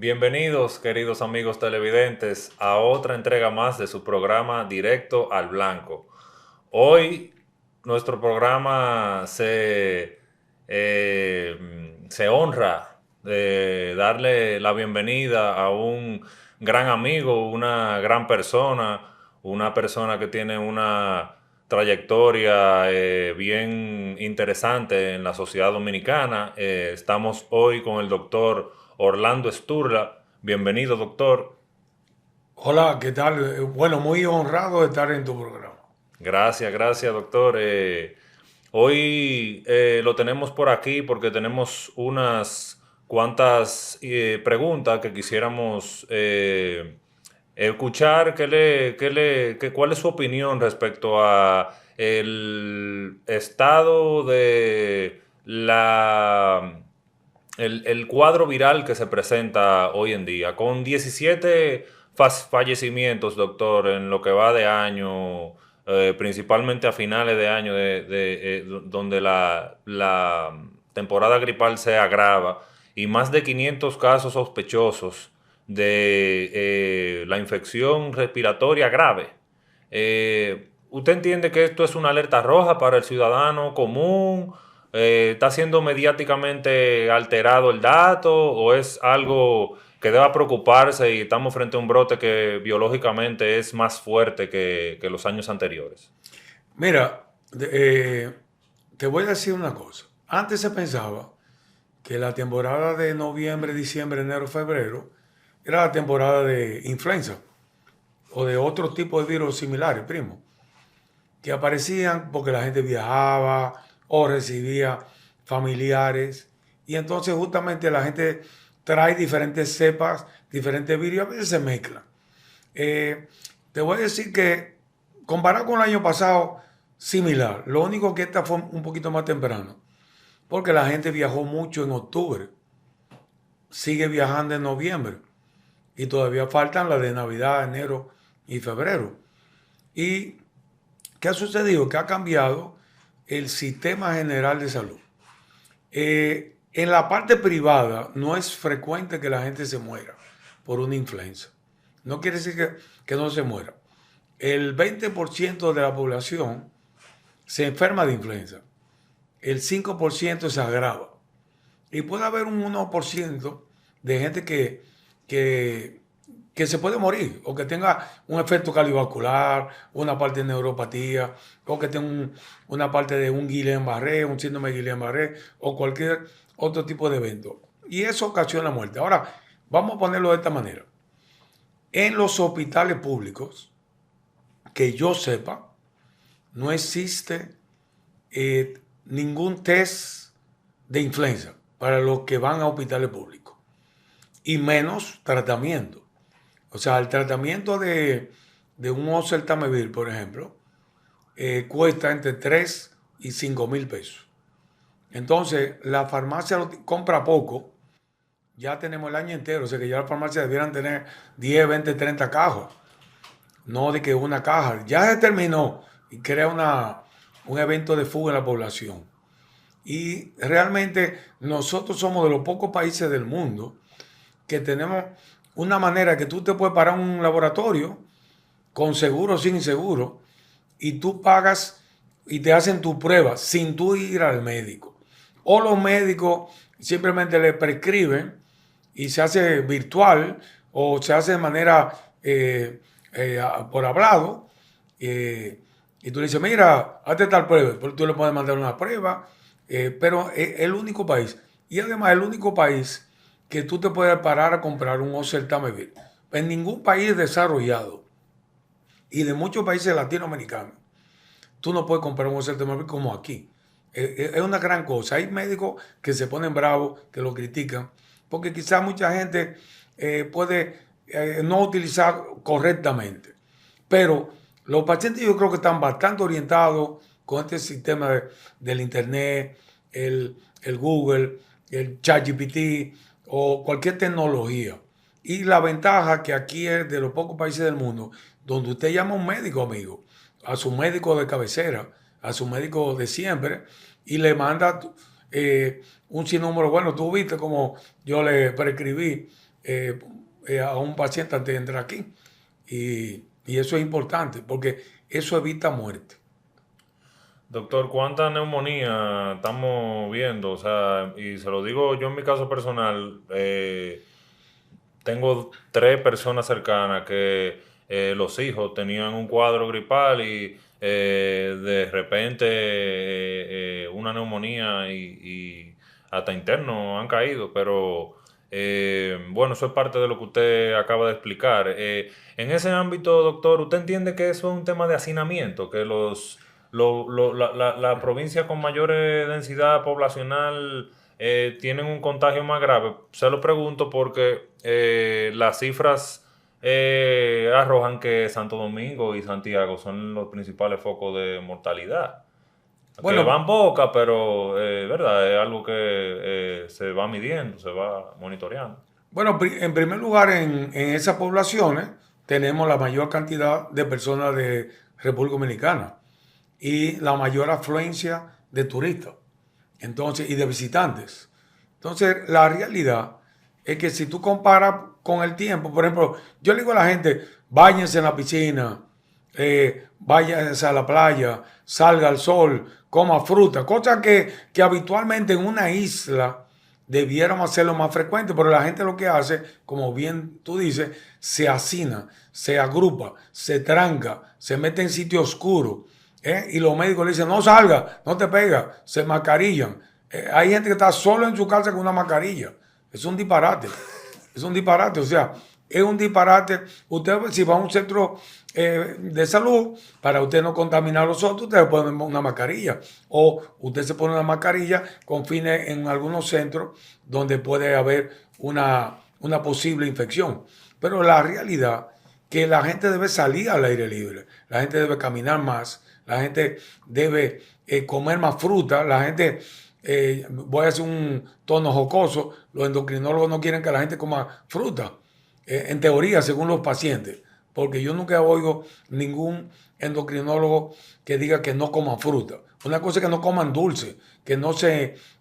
Bienvenidos, queridos amigos televidentes, a otra entrega más de su programa Directo al Blanco. Hoy nuestro programa se honra de darle la bienvenida a un gran amigo, una gran persona, una persona que tiene una trayectoria bien interesante en la sociedad dominicana. Estamos hoy con el doctor Orlando Sturla. Bienvenido, doctor. Hola, ¿qué tal? Bueno, muy honrado de estar en tu programa. Gracias, gracias, doctor. Hoy lo tenemos por aquí porque tenemos unas cuantas preguntas que quisiéramos escuchar. ¿Cuál es su opinión respecto a el estado de el cuadro viral que se presenta hoy en día, con 17 fallecimientos, doctor, en lo que va de año, principalmente a finales de año, donde la temporada gripal se agrava, y más de 500 casos sospechosos de la infección respiratoria grave. ¿Usted entiende que esto es una alerta roja para el ciudadano común? ¿Está siendo mediáticamente alterado el dato o es algo que deba preocuparse y estamos frente a un brote que biológicamente es más fuerte que los años anteriores? Mira, te voy a decir una cosa. Antes se pensaba que la temporada de noviembre, diciembre, enero, febrero era la temporada de influenza o de otro tipo de virus similares, primo, que aparecían porque la gente viajaba o recibía familiares y entonces justamente la gente trae diferentes cepas, diferentes virus y a veces se mezclan. Eh, Te voy a decir que comparado con el año pasado, similar. Lo único que esta fue un poquito más temprano, porque la gente viajó mucho en octubre, sigue viajando en noviembre y todavía faltan las de Navidad, enero y febrero. ¿Y qué ha sucedido? Que ha cambiado el sistema general de salud. En la parte privada no es frecuente que la gente se muera por una influenza. No quiere decir que no se muera. El 20% de la población se enferma de influenza. El 5% se agrava. Y puede haber un 1% de gente que, que se puede morir o que tenga un efecto cardiovascular, una parte de neuropatía, o que tenga una parte de un Guillain-Barré, un síndrome de Guillain-Barré o cualquier otro tipo de evento. Y eso ocasiona muerte. Ahora, vamos a ponerlo de esta manera. En los hospitales públicos, que yo sepa, no existe ningún test de influenza para los que van a hospitales públicos y menos tratamiento. O sea, el tratamiento de un oseltamivir, por ejemplo, cuesta entre 3 y 5 mil pesos. Entonces, la farmacia lo compra poco. Ya tenemos el año entero, o sea que ya las farmacias debieran tener 10, 20, 30 cajas. No de que una caja. Ya se terminó y crea un evento de fuga en la población. Y realmente nosotros somos de los pocos países del mundo que tenemos una manera que tú te puedes parar en un laboratorio con seguro o sin seguro y tú pagas y te hacen tu prueba sin tú ir al médico. O los médicos simplemente le prescriben y se hace virtual o se hace de manera por hablado. Y tú le dices, mira, hazte tal prueba. Pero tú le puedes mandar una prueba, pero es el único país. Y además el único país que tú te puedes parar a comprar un oseltamivir. En ningún país desarrollado y de muchos países latinoamericanos, tú no puedes comprar un oseltamivir como aquí. Es una gran cosa. Hay médicos que se ponen bravos, que lo critican, porque quizás mucha gente puede no utilizar correctamente. Pero los pacientes yo creo que están bastante orientados con este sistema del Internet, el Google, el ChatGPT o cualquier tecnología. Y la ventaja que aquí es de los pocos países del mundo donde usted llama a un médico, amigo, a su médico de cabecera, a su médico de siempre, y le manda un sinnúmero. Bueno, tú viste como yo le prescribí a un paciente antes de entrar aquí. Y eso es importante porque eso evita muerte. Doctor, ¿cuánta neumonía estamos viendo? O sea, y se lo digo yo en mi caso personal, tengo 3 personas cercanas que los hijos tenían un cuadro gripal y de repente una neumonía y hasta internos han caído, pero bueno, eso es parte de lo que usted acaba de explicar. En ese ámbito, doctor, ¿usted entiende que eso es un tema de hacinamiento? Que la provincia con mayor densidad poblacional tienen un contagio más grave. Se lo pregunto porque las cifras arrojan que Santo Domingo y Santiago son los principales focos de mortalidad. Que Bueno, van poca, pero verdad, es algo que se va midiendo, se va monitoreando. bueno, en primer lugar, en esas poblaciones tenemos la mayor cantidad de personas de República Dominicana y la mayor afluencia de turistas, entonces, y de visitantes. Entonces, la realidad es que si tú comparas con el tiempo, por ejemplo, yo le digo a la gente, báñense en la piscina, váyanse a la playa, salga al sol, coma fruta, cosas que habitualmente en una isla debiéramos hacerlo más frecuente, pero la gente lo que hace, como bien tú dices, se hacina, se agrupa, se tranca, se mete en sitio oscuro. Y los médicos le dicen, no salga, no te pega, se mascarillan. Hay gente que está solo en su casa con una mascarilla. Es un disparate. Es un disparate. O sea, es un disparate. Usted, si va a un centro de salud, para usted no contaminar a los otros, usted pone una mascarilla. O usted se pone una mascarilla con fines en algunos centros donde puede haber una posible infección. Pero la realidad que la gente debe salir al aire libre. La gente debe caminar más. La gente debe comer más fruta. La gente, voy a hacer un tono jocoso, los endocrinólogos no quieren que la gente coma fruta. En teoría, según los pacientes. Porque yo nunca oigo ningún endocrinólogo que diga que no coman fruta. Una cosa es que no coman dulce, que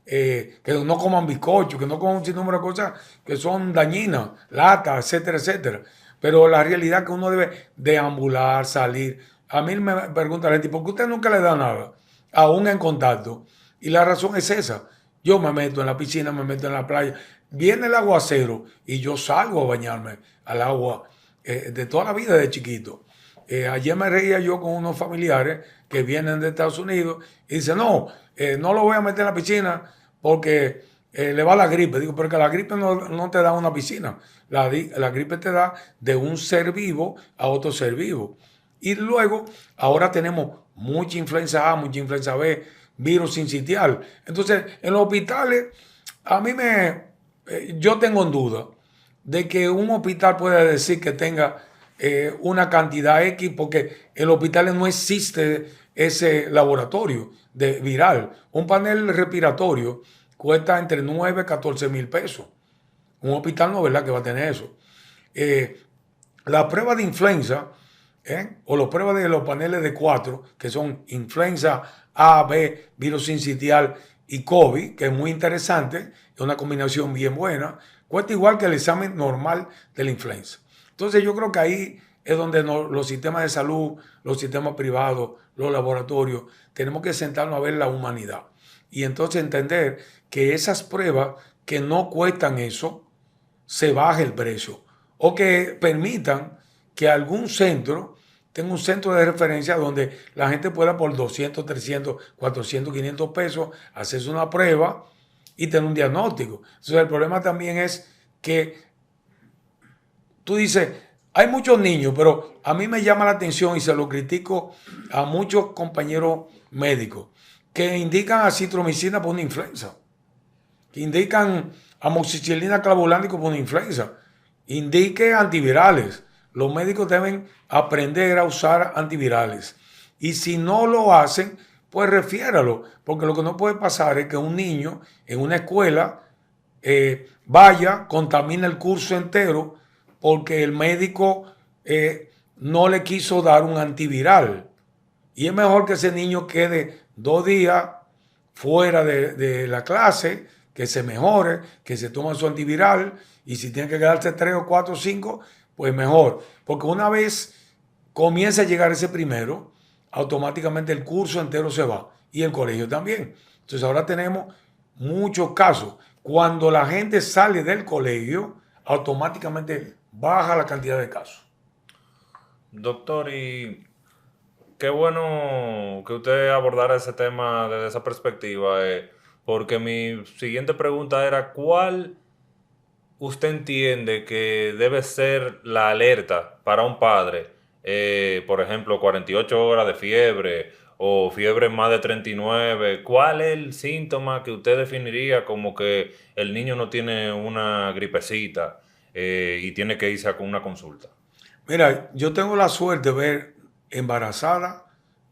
que no coman bizcocho, que no coman un sinnúmero de cosas que son dañinas, lata, etcétera, etcétera. Pero la realidad es que uno debe deambular, salir. A mí me pregunta la gente, ¿por qué usted nunca le da nada? Aún en contacto. Y la razón es esa. Yo me meto en la piscina, me meto en la playa. Viene el aguacero y yo salgo a bañarme al agua de toda la vida de chiquito. Ayer me reía yo con unos familiares que vienen de Estados Unidos y dicen, no, no lo voy a meter en la piscina porque le va la gripe. Digo, pero que la gripe no te da una piscina. La gripe te da de un ser vivo a otro ser vivo. Y luego, ahora tenemos mucha influenza A, mucha influenza B, virus sincitial. Entonces, en los hospitales, yo tengo en duda de que un hospital pueda decir que tenga una cantidad X, porque en los hospitales no existe ese laboratorio de viral. Un panel respiratorio cuesta entre 9 y 14 mil pesos. Un hospital no, ¿verdad?, que va a tener eso. La prueba de influenza, o las pruebas de los paneles de 4, que son influenza A, B, virus sincitial y COVID, que es muy interesante, es una combinación bien buena, cuesta igual que el examen normal de la influenza. Entonces yo creo que ahí es donde los sistemas de salud, los sistemas privados, los laboratorios, tenemos que sentarnos a ver la humanidad. Y entonces entender que esas pruebas que no cuestan eso, se baje el precio. O que permitan que algún centro tenga un centro de referencia donde la gente pueda por 200, 300, 400, 500 pesos hacerse una prueba y tener un diagnóstico. Entonces el problema también es que tú dices, hay muchos niños, pero a mí me llama la atención y se lo critico a muchos compañeros médicos que indican acitromicina por una influenza, que indican amoxicilina clavulánica por una influenza, indique antivirales. Los médicos deben aprender a usar antivirales. Y si no lo hacen, pues refiéralo, porque lo que no puede pasar es que un niño en una escuela vaya, contamine el curso entero, porque el médico no le quiso dar un antiviral. Y es mejor que ese niño quede 2 días fuera de la clase, que se mejore, que se tome su antiviral y si tiene que quedarse 3 o 4 o 5, pues mejor. Porque una vez comienza a llegar ese primero, automáticamente el curso entero se va y el colegio también. Entonces ahora tenemos muchos casos. Cuando la gente sale del colegio, automáticamente baja la cantidad de casos. Doctor, y qué bueno que usted abordara ese tema desde esa perspectiva, porque mi siguiente pregunta era, ¿cuál usted entiende que debe ser la alerta para un padre? Por ejemplo, 48 horas de fiebre o fiebre más de 39. ¿Cuál es el síntoma que usted definiría como que el niño no tiene una gripecita y tiene que irse a una consulta? Mira, yo tengo la suerte de ver embarazadas,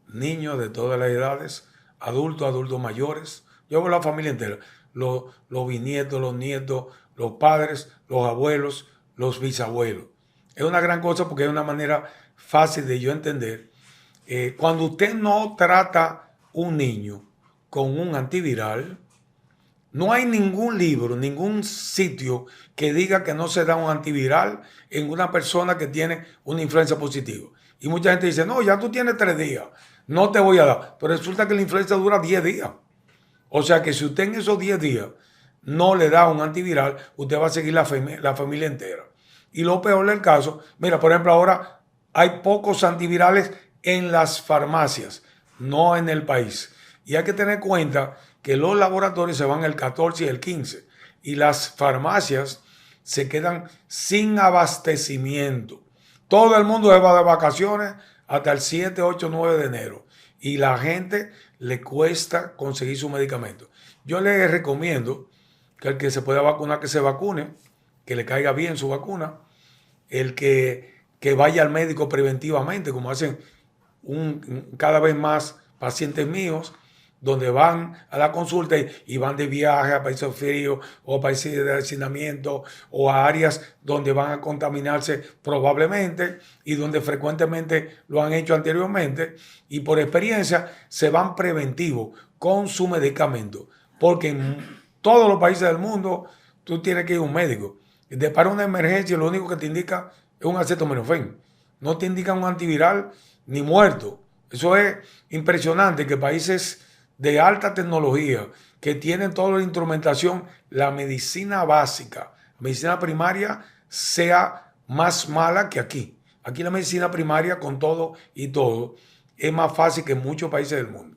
niños de todas las edades, adultos, adultos mayores. Yo veo la familia entera, los bisnietos, los nietos, los padres, los abuelos, los bisabuelos. Es una gran cosa porque es una manera fácil de yo entender. Cuando usted no trata un niño con un antiviral, no hay ningún libro, ningún sitio que diga que no se da un antiviral en una persona que tiene una influenza positiva. Y mucha gente dice, no, ya tú tienes 3 días, no te voy a dar. Pero resulta que la influenza dura 10 días. O sea que si usted en esos 10 días no le da un antiviral, usted va a seguir la familia entera. Y lo peor del caso, mira, por ejemplo, ahora hay pocos antivirales en las farmacias, no en el país. Y hay que tener en cuenta que los laboratorios se van el 14 y el 15 y las farmacias se quedan sin abastecimiento. Todo el mundo se va de vacaciones hasta el 7, 8, 9 de enero y la gente le cuesta conseguir su medicamento. Yo les recomiendo que el que se pueda vacunar, que se vacune, que le caiga bien su vacuna, el que vaya al médico preventivamente, como hacen cada vez más pacientes míos, donde van a la consulta y van de viaje a países fríos o a países de hacinamiento o a áreas donde van a contaminarse probablemente y donde frecuentemente lo han hecho anteriormente y por experiencia se van preventivos con su medicamento. Porque en todos los países del mundo tú tienes que ir a un médico. Y te para una emergencia lo único que te indica es un acetaminofén. No te indica un antiviral ni muerto. Eso es impresionante que países de alta tecnología que tienen toda la instrumentación, la medicina básica, medicina primaria sea más mala que aquí. Aquí la medicina primaria con todo y todo es más fácil que en muchos países del mundo.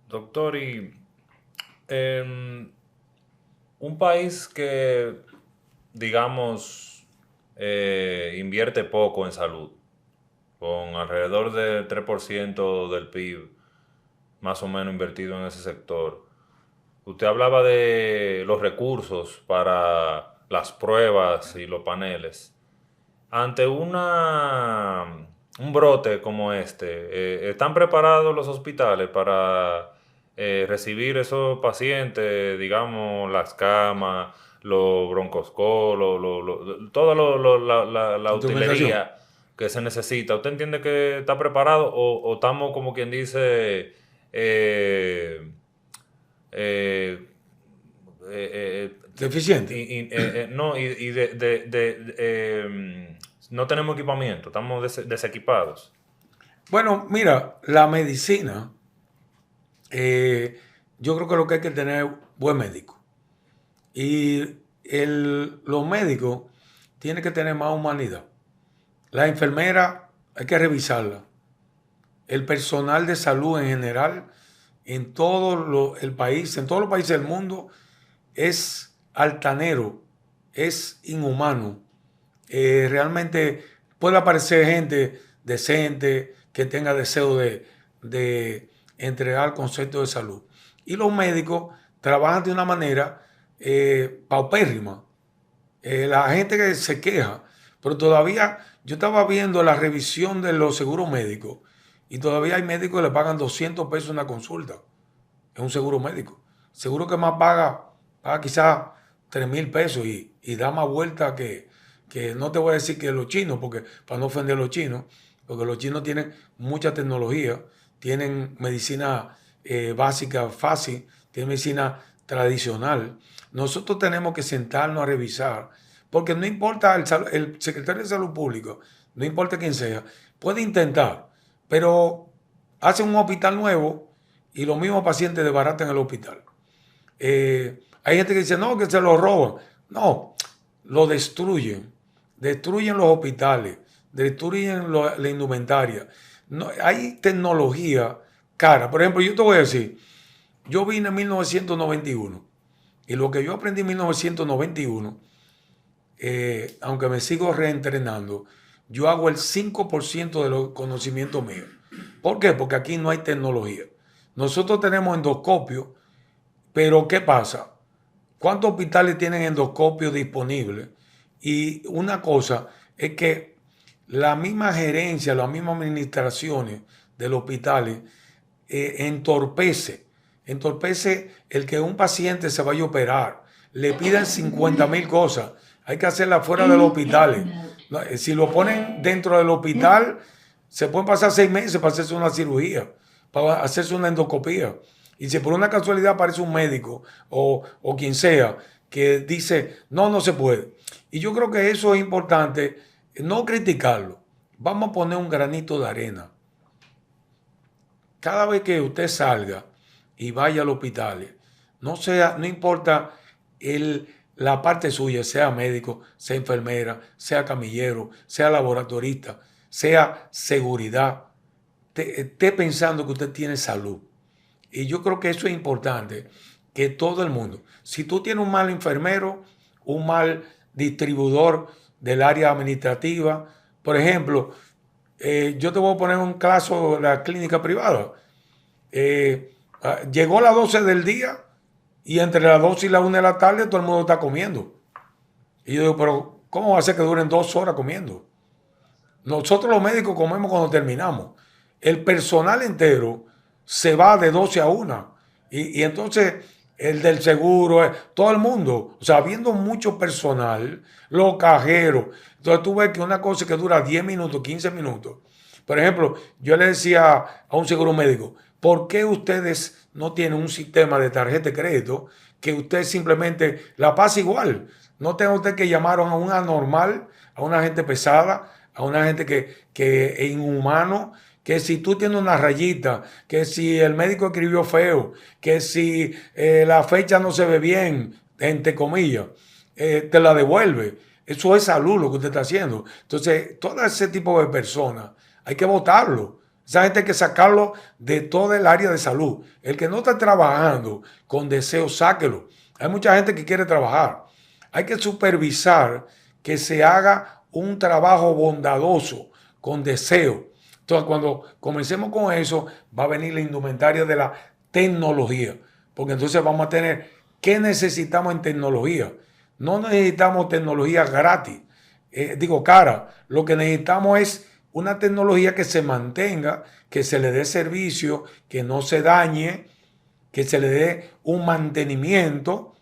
Doctor, y em, un país que, digamos, invierte poco en salud, con alrededor del 3% del PIB, más o menos invertido en ese sector. Usted hablaba de los recursos para las pruebas y los paneles. Ante un brote como este, ¿están preparados los hospitales para recibir esos pacientes, digamos, las camas, los broncoscopos, toda la Instrumentación. utilería que se necesita? ¿Usted entiende que está preparado o estamos, como quien dice, eh, eh, Deficiente. no, no tenemos equipamiento, estamos desequipados. Bueno, mira, la medicina, yo creo que lo que hay que tener es buen médico. Y los médicos tienen que tener más humanidad. La enfermera hay que revisarla. El personal de salud en general, en todo el país, en todos los países del mundo, es altanero, es inhumano. Realmente puede aparecer gente decente que tenga deseo de entregar conceptos de salud. Y los médicos trabajan de una manera paupérrima. La gente que se queja, pero todavía yo estaba viendo la revisión de los seguros médicos y todavía hay médicos que le pagan 200 pesos una consulta. Es un seguro médico. Seguro que más paga quizás 3,000 pesos y da más vuelta que no te voy a decir que los chinos, porque para no ofender a los chinos, porque los chinos tienen mucha tecnología, tienen medicina básica fácil, tienen medicina tradicional, nosotros tenemos que sentarnos a revisar, porque no importa el secretario de Salud Pública, no importa quién sea, puede intentar, pero hace un hospital nuevo y los mismos pacientes desbaratan el hospital. Hay gente que dice, no, que se lo roban. No, lo destruyen. Destruyen los hospitales, destruyen la indumentaria. No, hay tecnología cara. Por ejemplo, yo te voy a decir, yo vine en 1991 y lo que yo aprendí en 1991, aunque me sigo reentrenando, yo hago el 5% de los conocimientos míos. ¿Por qué? Porque aquí no hay tecnología. Nosotros tenemos endoscopio, pero ¿qué pasa? ¿Cuántos hospitales tienen endoscopio disponibles? Y una cosa es que la misma gerencia, las mismas administraciones de los hospitales entorpece el que un paciente se vaya a operar. Le piden 50,000 cosas. Hay que hacerla fuera de los hospitales. Si lo ponen dentro del hospital, se pueden pasar 6 meses para hacerse una cirugía, para hacerse una endoscopía. Y si por una casualidad aparece un médico o quien sea que dice, no, no se puede. Y yo creo que eso es importante, no criticarlo. Vamos a poner un granito de arena. Cada vez que usted salga y vaya al hospital, no importa la parte suya, sea médico, sea enfermera, sea camillero, sea laboratorista, sea seguridad, esté pensando que usted tiene salud. Y yo creo que eso es importante, que todo el mundo, si tú tienes un mal enfermero, un mal distribuidor del área administrativa, por ejemplo, yo te voy a poner un caso de la clínica privada. Llegó a las 12 del día y entre las 12 y las 1 de la tarde todo el mundo está comiendo. Y yo digo, pero ¿cómo va a ser que duren 2 horas comiendo? Nosotros los médicos comemos cuando terminamos. El personal entero se va de 12 a 1. Y entonces el del seguro, todo el mundo, o sea, habiendo mucho personal, los cajeros. Entonces tú ves que una cosa que dura 10 minutos, 15 minutos. Por ejemplo, yo le decía a un seguro médico, ¿por qué ustedes no tienen un sistema de tarjeta de crédito que usted simplemente la pasa igual? No tenga usted que llamar a un anormal, a una gente pesada, a una gente que es inhumano, que si tú tienes una rayita, que si el médico escribió feo, que si la fecha no se ve bien, entre comillas, te la devuelve. Eso es salud lo que usted está haciendo. Entonces, todo ese tipo de personas hay que votarlo. Esa gente hay que sacarlo de todo el área de salud. El que no está trabajando con deseo, sáquelo. Hay mucha gente que quiere trabajar. Hay que supervisar que se haga un trabajo bondadoso, con deseo. Entonces, cuando comencemos con eso, va a venir la indumentaria de la tecnología. Porque entonces vamos a tener, ¿qué necesitamos en tecnología? No necesitamos tecnología gratis, cara. Lo que necesitamos es una tecnología que se mantenga, que se le dé servicio, que no se dañe, que se le dé un mantenimiento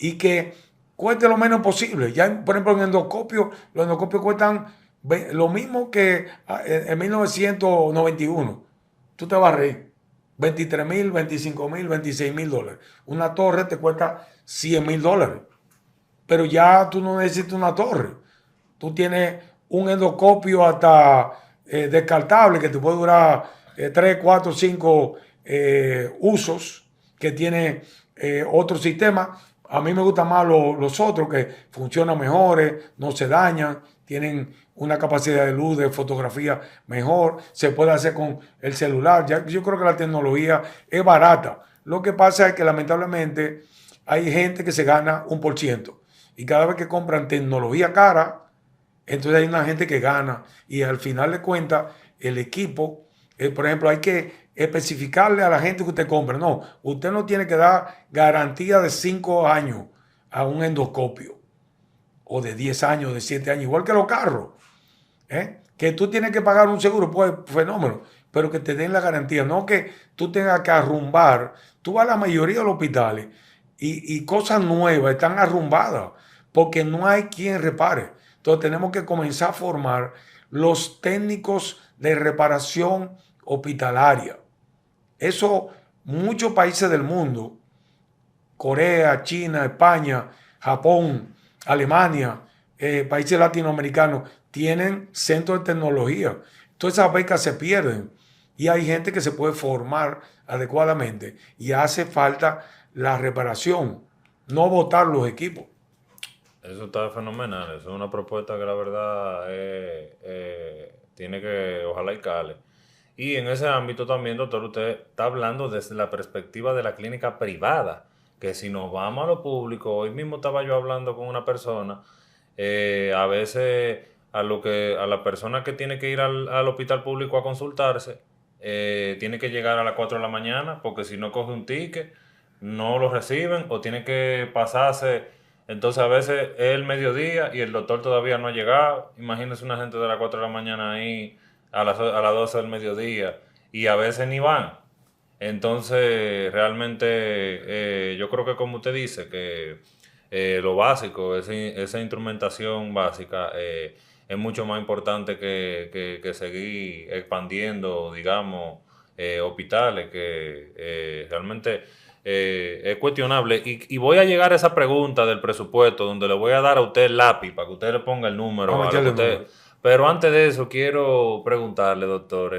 y que cueste lo menos posible. Ya, por ejemplo, en endoscopio, los endoscopios cuestan lo mismo que en 1991. Tú te vas a reír. 23,000, 25,000, 26,000 dólares. Una torre te cuesta 100,000 dólares. Pero ya tú no necesitas una torre. Tú tienes un endoscopio hasta descartable que te puede durar 3, 4, 5 usos, que tiene otro sistema. A mí me gustan más los otros que funcionan mejores, no se dañan, tienen una capacidad de luz, de fotografía mejor, se puede hacer con el celular. Yo creo que la tecnología es barata. Lo que pasa es que lamentablemente hay gente que se gana 1%. Y cada vez que compran tecnología cara, entonces hay una gente que gana. Y al final de cuentas, el equipo, por ejemplo, hay que especificarle a la gente que usted compra. No, usted no tiene que dar garantía de 5 años a un endoscopio. O de 10 años, de 7 años, igual que los carros. Que tú tienes que pagar un seguro, pues fenómeno, pero que te den la garantía, no que tú tengas que arrumbar. Tú vas a la mayoría de los hospitales y cosas nuevas están arrumbadas porque no hay quien repare. Entonces tenemos que comenzar a formar los técnicos de reparación hospitalaria. Eso, muchos países del mundo Corea, China, España, Japón, Alemania, países latinoamericanos, tienen centros de tecnología. Todas esas becas se pierden y hay gente que se puede formar adecuadamente y hace falta la reparación, no botar los equipos. Eso está fenomenal. Eso es una propuesta que la verdad tiene que, ojalá y cale. Y en ese ámbito también, doctor, usted está hablando desde la perspectiva de la clínica privada, que si nos vamos a lo público, hoy mismo estaba yo hablando con una persona, a veces a la persona que tiene que ir al hospital público a consultarse, tiene que llegar a las 4 de la mañana, porque si no coge un ticket, no lo reciben o tiene que pasarse. Entonces a veces es el mediodía y el doctor todavía no ha llegado. Imagínese una gente de las 4 de la mañana ahí a las 12 del mediodía y a veces ni van. Entonces realmente yo creo que como usted dice, que lo básico, esa instrumentación básica es mucho más importante que seguir expandiendo, digamos, hospitales, que realmente es cuestionable. Y voy a llegar a esa pregunta del presupuesto, donde le voy a dar a usted el lápiz para que usted le ponga el número Vamos a a lo que echarle usted. número. Pero antes de eso, quiero preguntarle, doctor,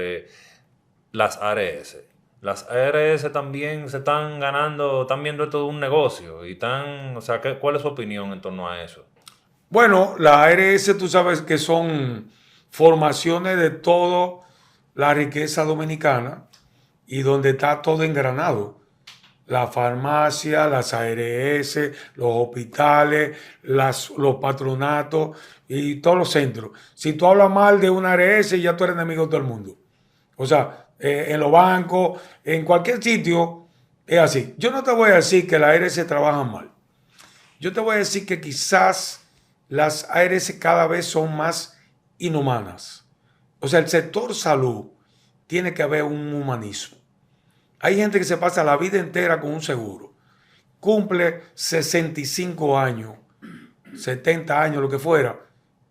las ARS. Las ARS también se están ganando, están viendo esto de un negocio y están, o sea, ¿cuál es su opinión en torno a eso? Bueno, la ARS tú sabes que son formaciones de toda la riqueza dominicana y donde está todo engranado. La farmacia, las ARS, los hospitales, los patronatos y todos los centros. Si tú hablas mal de una ARS, ya tú eres enemigo de todo el mundo. O sea, en los bancos, en cualquier sitio, es así. Yo no te voy a decir que las ARS trabajan mal. Yo te voy a decir que quizás las ARS cada vez son más inhumanas. O sea, el sector salud tiene que haber un humanismo. Hay gente que se pasa la vida entera con un seguro. Cumple 65 años, 70 años, lo que fuera,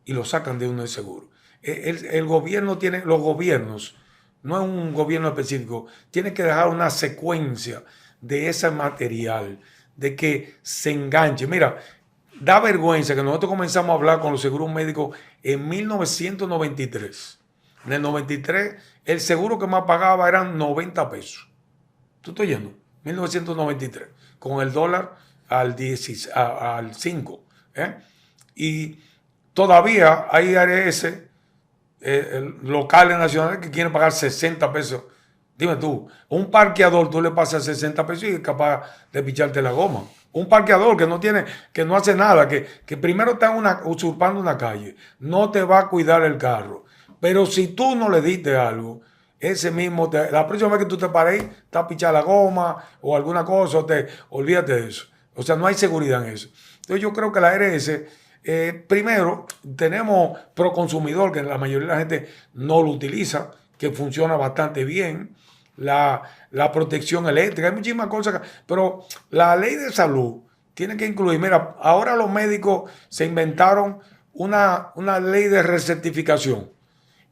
y lo sacan de uno de seguro. El gobierno tiene, los gobiernos, no es un gobierno específico, tiene que dejar una secuencia de ese material, de que se enganche. Mira, da vergüenza que nosotros comenzamos a hablar con los seguros médicos en 1993. En el 93, el seguro que más pagaba eran 90 pesos. ¿Tú estás yendo? 1993, con el dólar al 5. ¿Eh? Y todavía hay ARS locales, nacionales, que quieren pagar 60 pesos. Dime tú, un parqueador tú le pasas 60 pesos y es capaz de picharte la goma. Un parqueador que no tiene, que no hace nada, que primero está usurpando una calle, no te va a cuidar el carro. Pero si tú no le diste algo, ese mismo, la próxima vez que tú te pares, te va a pichar la goma o alguna cosa, olvídate de eso. O sea, no hay seguridad en eso. Entonces yo creo que la ARS, primero, tenemos Proconsumidor, que la mayoría de la gente no lo utiliza, que funciona bastante bien. La protección eléctrica, hay muchísimas cosas, pero la ley de salud tiene que incluir, mira, ahora los médicos se inventaron una ley de recertificación.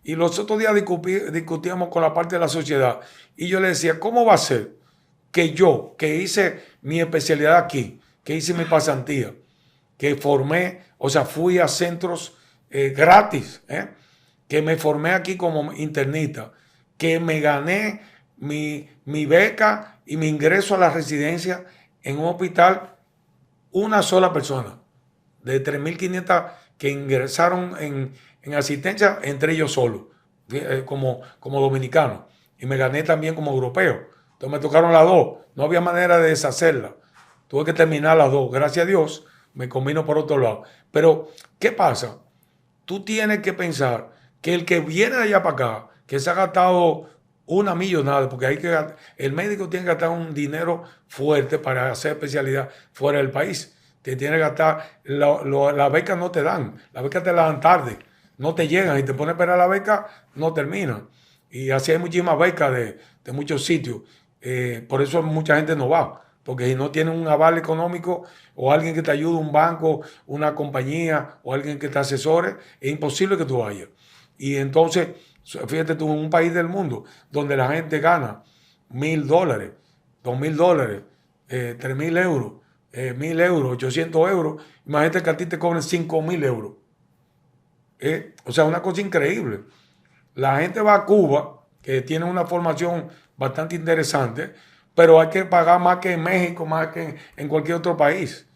Y los otros días discutíamos con la parte de la sociedad y yo le decía, ¿cómo va a ser que yo, que hice mi especialidad aquí, que hice mi pasantía, que formé, o sea, fui a centros gratis, que me formé aquí como internista, que me gané mi beca y mi ingreso a la residencia en un hospital, una sola persona, de 3.500 que ingresaron en asistencia, entre ellos solo, como dominicano. Y me gané también como europeo. Entonces me tocaron las dos. No había manera de deshacerla. Tuve que terminar las dos. Gracias a Dios me combino por otro lado. Pero, ¿qué pasa? Tú tienes que pensar que el que viene de allá para acá, que se ha gastado una millonada, porque el médico tiene que gastar un dinero fuerte para hacer especialidad fuera del país. Te tiene que gastar, las becas no te dan, las becas te las dan tarde, no te llegan y te pones a esperar la beca, no terminan. Y así hay muchísimas becas de muchos sitios. Por eso mucha gente no va, porque si no tienen un aval económico o alguien que te ayude, un banco, una compañía o alguien que te asesore, es imposible que tú vayas. Y entonces, fíjate tú, en un país del mundo donde la gente gana $1,000, $2,000, 3,000 euros, 1.000 euros, 800 euros. Imagínate que a ti te cobren 5.000 euros. O sea, una cosa increíble. La gente va a Cuba, que tiene una formación bastante interesante, pero hay que pagar más que en México, más que en cualquier otro país.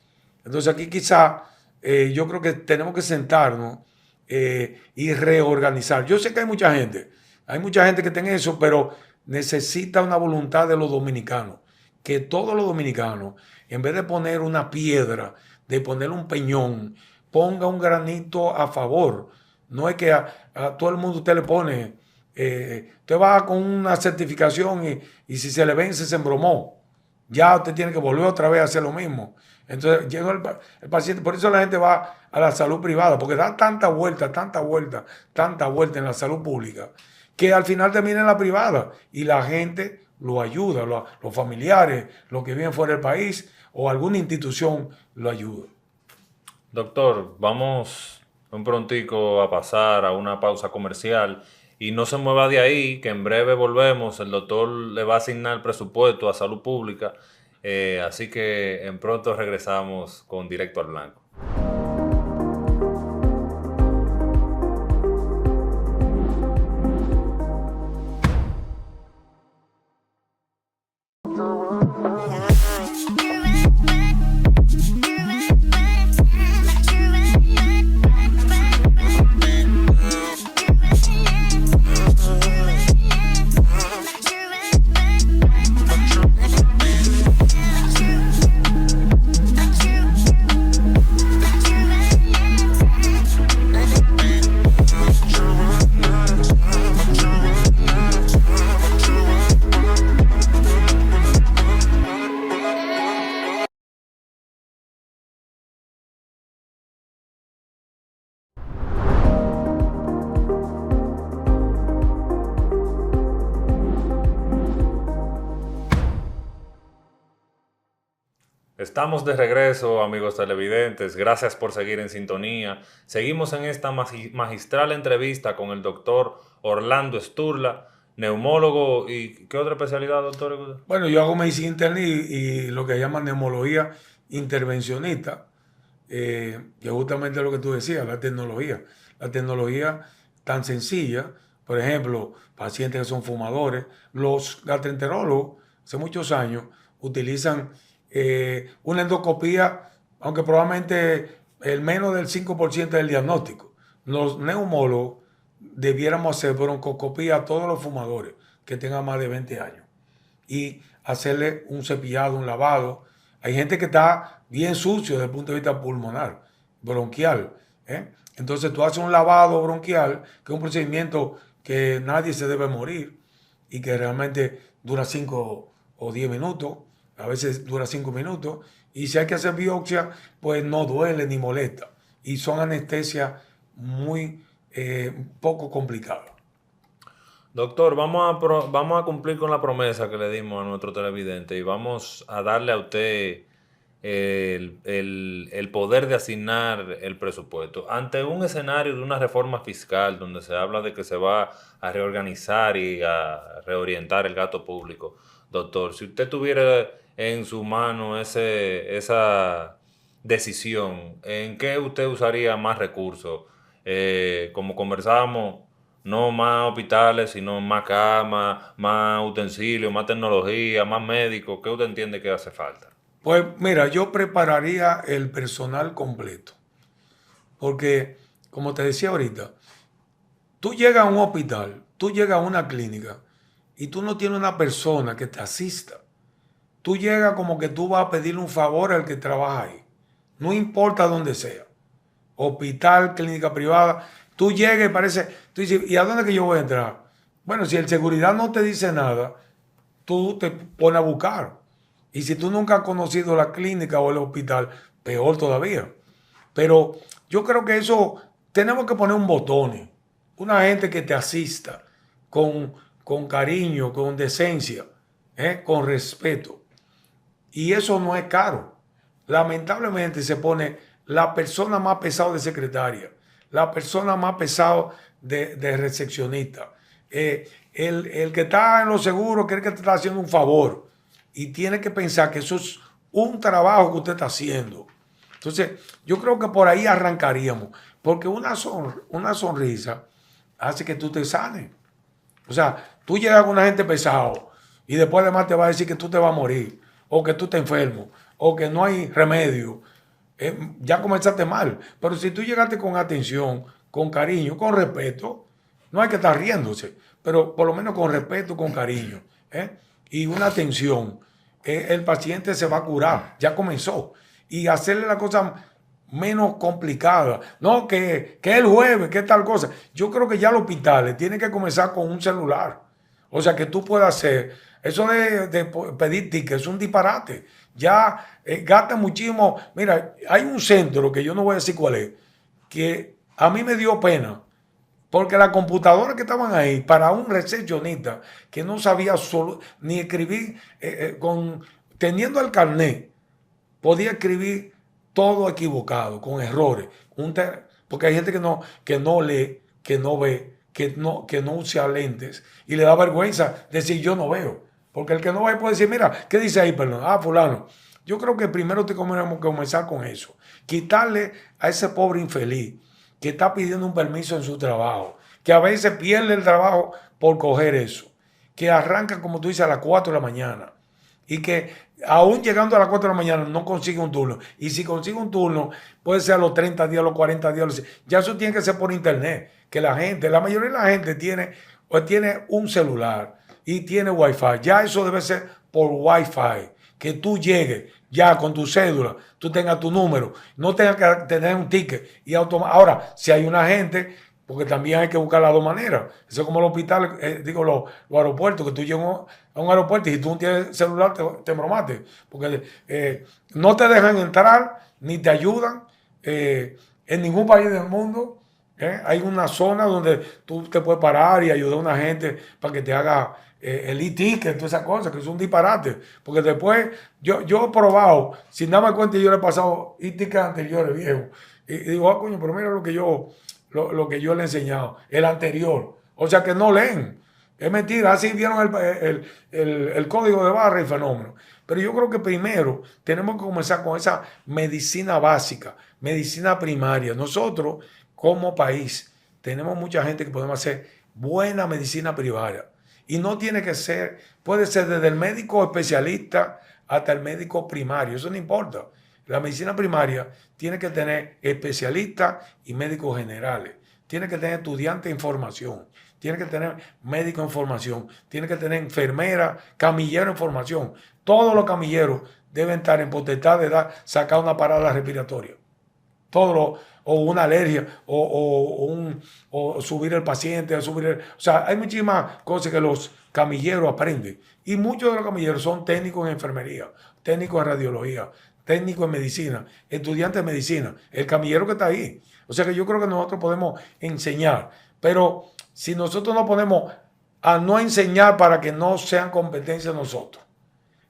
Entonces aquí quizá yo creo que tenemos que sentarnos y reorganizar. Yo sé que hay mucha gente que tiene eso, pero necesita una voluntad de los dominicanos, que todos los dominicanos, en vez de poner una piedra, de poner un peñón, ponga un granito a favor. No es que a todo el mundo usted le pone, usted va con una certificación y si se le vence se embromó. Ya usted tiene que volver otra vez a hacer lo mismo. Entonces llega el paciente, por eso la gente va a la salud privada, porque da tanta vuelta, tanta vuelta, tanta vuelta en la salud pública, que al final termina en la privada y la gente lo ayuda, los familiares, los que viven fuera del país o alguna institución lo ayuda. Doctor, vamos un prontico a pasar a una pausa comercial y no se mueva de ahí, que en breve volvemos. El doctor le va a asignar presupuesto a salud pública, así que en pronto regresamos con Directo al Blanco. Estamos de regreso, amigos televidentes. Gracias por seguir en sintonía. Seguimos en esta magistral entrevista con el doctor Orlando Sturla, neumólogo. ¿Y qué otra especialidad, doctor? Bueno, yo hago medicina interna y lo que llaman neumología intervencionista, que justamente lo que tú decías, la tecnología. La tecnología tan sencilla, por ejemplo, pacientes que son fumadores, los gastroenterólogos hace muchos años utilizan una endoscopía, aunque probablemente el menos del 5% del diagnóstico. Los neumólogos debiéramos hacer broncoscopía a todos los fumadores que tengan más de 20 años y hacerle un cepillado, un lavado. Hay gente que está bien sucio desde el punto de vista pulmonar, bronquial. Entonces tú haces un lavado bronquial, que es un procedimiento que nadie se debe morir y que realmente dura 5 o 10 minutos, a veces dura 5 minutos, y si hay que hacer biopsia, pues no duele ni molesta. Y son anestesias muy poco complicadas. Doctor, vamos a cumplir con la promesa que le dimos a nuestro televidente y vamos a darle a usted el poder de asignar el presupuesto. Ante un escenario de una reforma fiscal donde se habla de que se va a reorganizar y a reorientar el gasto público, doctor, si usted tuviera en su mano esa decisión, ¿en qué usted usaría más recursos? Como conversábamos, no más hospitales, sino más camas, más utensilios, más tecnología, más médicos. ¿Qué usted entiende que hace falta? Pues mira, yo prepararía el personal completo. Porque, como te decía ahorita, tú llegas a un hospital, tú llegas a una clínica y tú no tienes una persona que te asista. Tú llegas como que tú vas a pedirle un favor al que trabaja ahí. No importa dónde sea. Hospital, clínica privada. Tú llegas y parece, tú dices, ¿y a dónde que yo voy a entrar? Bueno, si el seguridad no te dice nada, tú te pones a buscar. Y si tú nunca has conocido la clínica o el hospital, peor todavía. Pero yo creo que eso, tenemos que poner un botón. Una gente que te asista con cariño, con decencia, con respeto. Y eso no es caro. Lamentablemente se pone la persona más pesada de secretaria, la persona más pesada de recepcionista, el que está en lo seguro cree que te está haciendo un favor y tiene que pensar que eso es un trabajo que usted está haciendo. Entonces, yo creo que por ahí arrancaríamos, porque una sonrisa hace que tú te sanes. O sea, tú llegas con una gente pesado y después además te va a decir que tú te vas a morir, o que tú estás enfermo, o que no hay remedio. Ya comenzaste mal. Pero si tú llegaste con atención, con cariño, con respeto, no hay que estar riéndose, pero por lo menos con respeto, con cariño, y una atención, el paciente se va a curar, ya comenzó. Y hacerle la cosa menos complicada. No, que el jueves, que tal cosa. Yo creo que ya los hospitales tienen que comenzar con un celular. O sea, que tú puedas hacer. Eso de pedir tickets es un disparate. Ya gasta muchísimo. Mira, hay un centro, que yo no voy a decir cuál es, que a mí me dio pena. Porque las computadoras que estaban ahí, para un recepcionista que no sabía ni escribir, teniendo el carnet, podía escribir todo equivocado, con errores. Porque hay gente que no lee, que no ve, que no usa lentes y le da vergüenza decir yo no veo. Porque el que no ve puede decir, mira, ¿qué dice ahí, perdón? Ah, fulano. Yo creo que primero tenemos que comenzar con eso. Quitarle a ese pobre infeliz que está pidiendo un permiso en su trabajo, que a veces pierde el trabajo por coger eso, que arranca, como tú dices, a las 4 de la mañana y que aún llegando a las 4 de la mañana no consigue un turno. Y si consigue un turno, puede ser a los 30 días, a los 40 días. Ya eso tiene que ser por internet, que la mayoría de la gente tiene un celular y tiene wifi. Ya eso debe ser por wifi, que tú llegues ya con tu cédula, tú tengas tu número, no tengas que tener un ticket. Ahora, si hay una gente, porque también hay que buscar las dos maneras. Eso es como los hospitales, los aeropuertos, que tú llegas a un aeropuerto y si tú no tienes celular te bromaste. Porque no te dejan entrar ni te ayudan en ningún país del mundo. Hay una zona donde tú te puedes parar y ayudar a una gente para que te haga el e-ticket, todas esas cosas, que es un disparate. Porque después yo he probado, sin darme cuenta, yo le he pasado e-tickets anteriores, viejo. Y digo, coño, pero mira lo que yo le he enseñado, el anterior. O sea que no leen. Es mentira, así vieron el código de barra y fenómeno. Pero yo creo que primero tenemos que comenzar con esa medicina básica, medicina primaria. Nosotros, como país, tenemos mucha gente que podemos hacer buena medicina primaria. Y no tiene que ser, puede ser desde el médico especialista hasta el médico primario, eso no importa. La medicina primaria tiene que tener especialistas y médicos generales. Tiene que tener estudiantes en formación. Tiene que tener médico en formación. Tiene que tener enfermera, camillero en formación. Todos los camilleros deben estar en potestad de sacar una parada respiratoria. O una alergia, o subir el paciente, o sea, hay muchísimas cosas que los camilleros aprenden. Y muchos de los camilleros son técnicos en enfermería, técnicos en radiología, técnicos en medicina, estudiantes de medicina, el camillero que está ahí. O sea que yo creo que nosotros podemos enseñar, pero si nosotros nos ponemos a no enseñar para que no sean competencia de nosotros.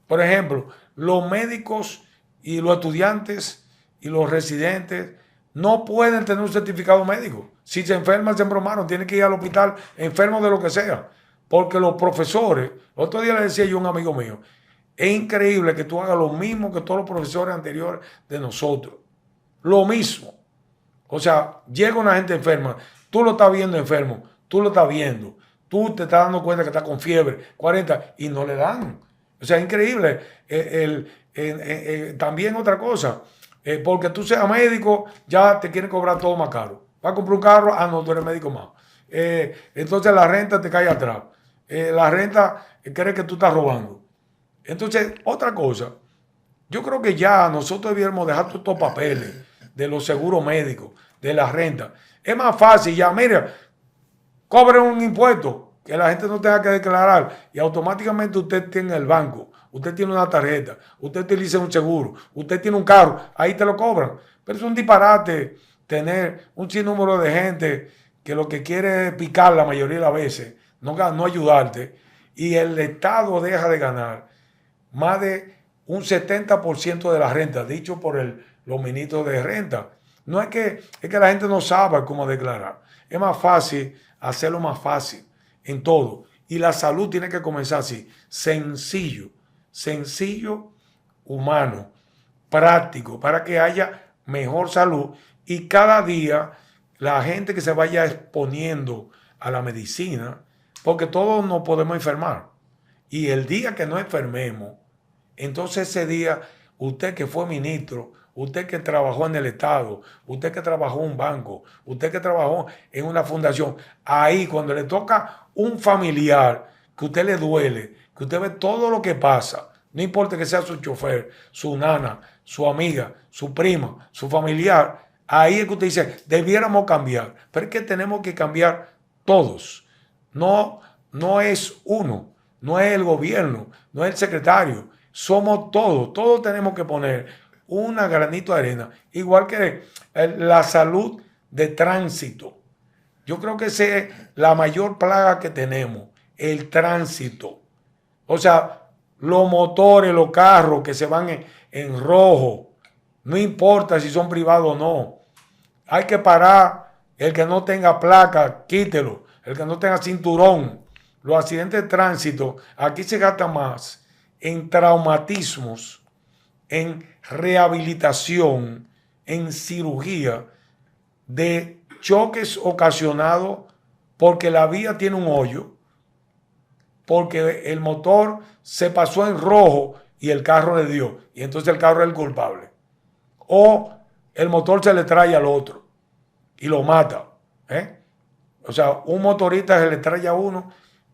Por ejemplo, los médicos y los estudiantes y los residentes no pueden tener un certificado médico. Si se enferman, se embromaron, tienen que ir al hospital enfermos de lo que sea. Porque los profesores, otro día le decía yo a un amigo mío, es increíble que tú hagas lo mismo que todos los profesores anteriores de nosotros. Lo mismo. O sea, llega una gente enferma, tú lo estás viendo enfermo, tú lo estás viendo, tú te estás dando cuenta que está con fiebre, 40, y no le dan. O sea, es increíble. También otra cosa, porque tú seas médico, ya te quieren cobrar todo más caro. Vas a comprar un carro, no, tú eres médico más. Entonces la renta te cae atrás. La renta cree que tú estás robando. Entonces, otra cosa, yo creo que ya nosotros debiéramos dejar todos estos papeles de los seguros médicos, de la renta. Es más fácil ya, mira, cobre un impuesto que la gente no tenga que declarar y automáticamente usted tiene el banco, usted tiene una tarjeta, usted utiliza un seguro, usted tiene un carro, ahí te lo cobran. Pero es un disparate tener un sinnúmero de gente que lo que quiere es picar la mayoría de las veces, no ayudarte, y el Estado deja de ganar más de un 70% de la renta, dicho por los ministros de renta. No es que la gente no sabe cómo declarar. Es más fácil hacerlo más fácil en todo. Y la salud tiene que comenzar así, sencillo, humano. práctico para que haya mejor salud y cada día la gente que se vaya exponiendo a la medicina, porque todos nos podemos enfermar. Y el día que no enfermemos, entonces ese día, usted que fue ministro, usted que trabajó en el Estado, usted que trabajó en un banco, usted que trabajó en una fundación, ahí cuando le toca un familiar que usted le duele, que usted ve todo lo que pasa, no importa que sea su chofer, su nana, su amiga, su prima, su familiar, ahí es que usted dice, debiéramos cambiar, pero es que tenemos que cambiar todos. No, no es uno, no es el gobierno, no es el secretario, somos todos, todos tenemos que poner una granito de arena, igual que la salud de tránsito. Yo creo que esa es la mayor plaga que tenemos, el tránsito. O sea, los motores, los carros que se van en rojo, no importa si son privados o no. Hay que parar, el que no tenga placa, quítelo, el que no tenga cinturón. Los accidentes de tránsito, aquí se gasta más en traumatismos, en rehabilitación, en cirugía, de choques ocasionados porque la vía tiene un hoyo, porque el motor se pasó en rojo y el carro le dio, y entonces el carro es el culpable. O el motor se le trae al otro y lo mata. O sea, un motorista se le trae a uno.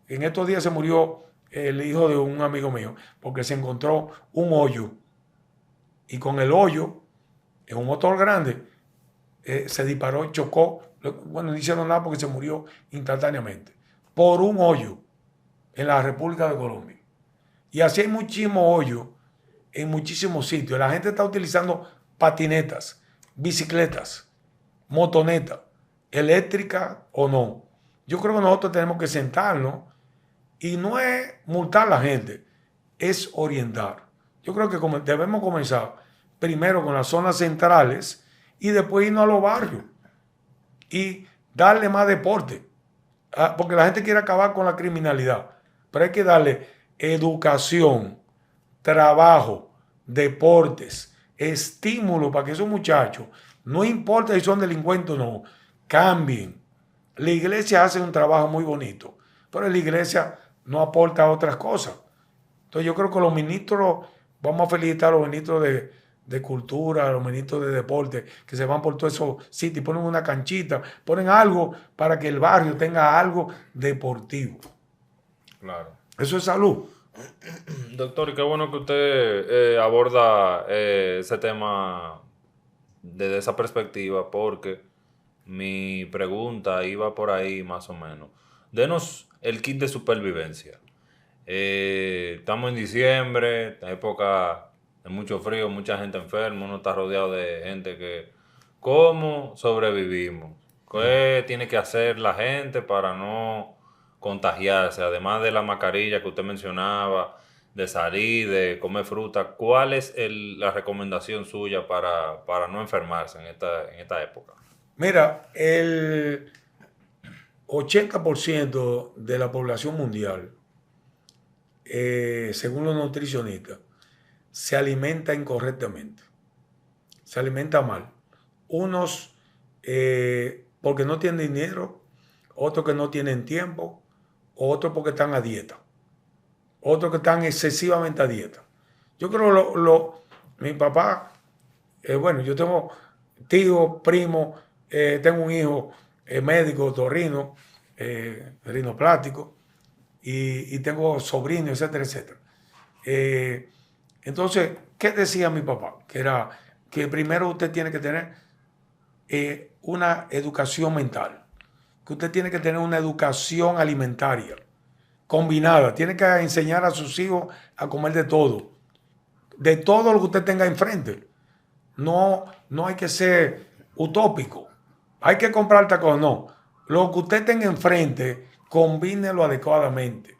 En estos días se murió el hijo de un amigo mío porque se encontró un hoyo. Y con el hoyo, en un motor grande, se disparó y chocó. Bueno, no hicieron nada porque se murió instantáneamente. Por un hoyo en la República de Colombia. Y así hay muchísimos hoyos en muchísimos sitios. La gente está utilizando patinetas, bicicletas, motonetas, eléctricas o no. Yo creo que nosotros tenemos que sentarnos y no es multar a la gente, es orientar. Yo creo que debemos comenzar primero con las zonas centrales y después irnos a los barrios y darle más deporte. Porque la gente quiere acabar con la criminalidad, pero hay que darle educación, trabajo, deportes, estímulo para que esos muchachos, no importa si son delincuentes o no, cambien. La iglesia hace un trabajo muy bonito, pero la iglesia no aporta otras cosas. Entonces yo creo que los ministros, vamos a felicitar a los ministros de cultura, a los ministros de deporte, que se van por todos esos sitios, ponen una canchita, ponen algo para que el barrio tenga algo deportivo. Claro. Eso es salud. Doctor, y qué bueno que usted aborda ese tema desde esa perspectiva, porque mi pregunta iba por ahí más o menos. Denos el kit de supervivencia. Estamos en diciembre, época de mucho frío, mucha gente enferma, uno está rodeado de gente que... ¿Cómo sobrevivimos? ¿Qué tiene que hacer la gente para no contagiarse? Además de la mascarilla que usted mencionaba, de salir, de comer fruta, ¿cuál es la recomendación suya para no enfermarse en esta época? Mira, el 80% de la población mundial, según los nutricionistas, se alimenta incorrectamente, se alimenta mal. Unos porque no tienen dinero, otros que no tienen tiempo, otros porque están a dieta, otros que están excesivamente a dieta. Yo creo mi papá, bueno, yo tengo tío, primo, tengo un hijo médico, torrino, rinoplástico, y tengo sobrinos, etcétera, etcétera. Entonces, ¿qué decía mi papá? Que era que primero usted tiene que tener una educación mental, que usted tiene que tener una educación alimentaria combinada, tiene que enseñar a sus hijos a comer de todo lo que usted tenga enfrente. No hay que ser utópico, hay que comprar tacos, no. Lo que usted tenga enfrente, combínelo adecuadamente.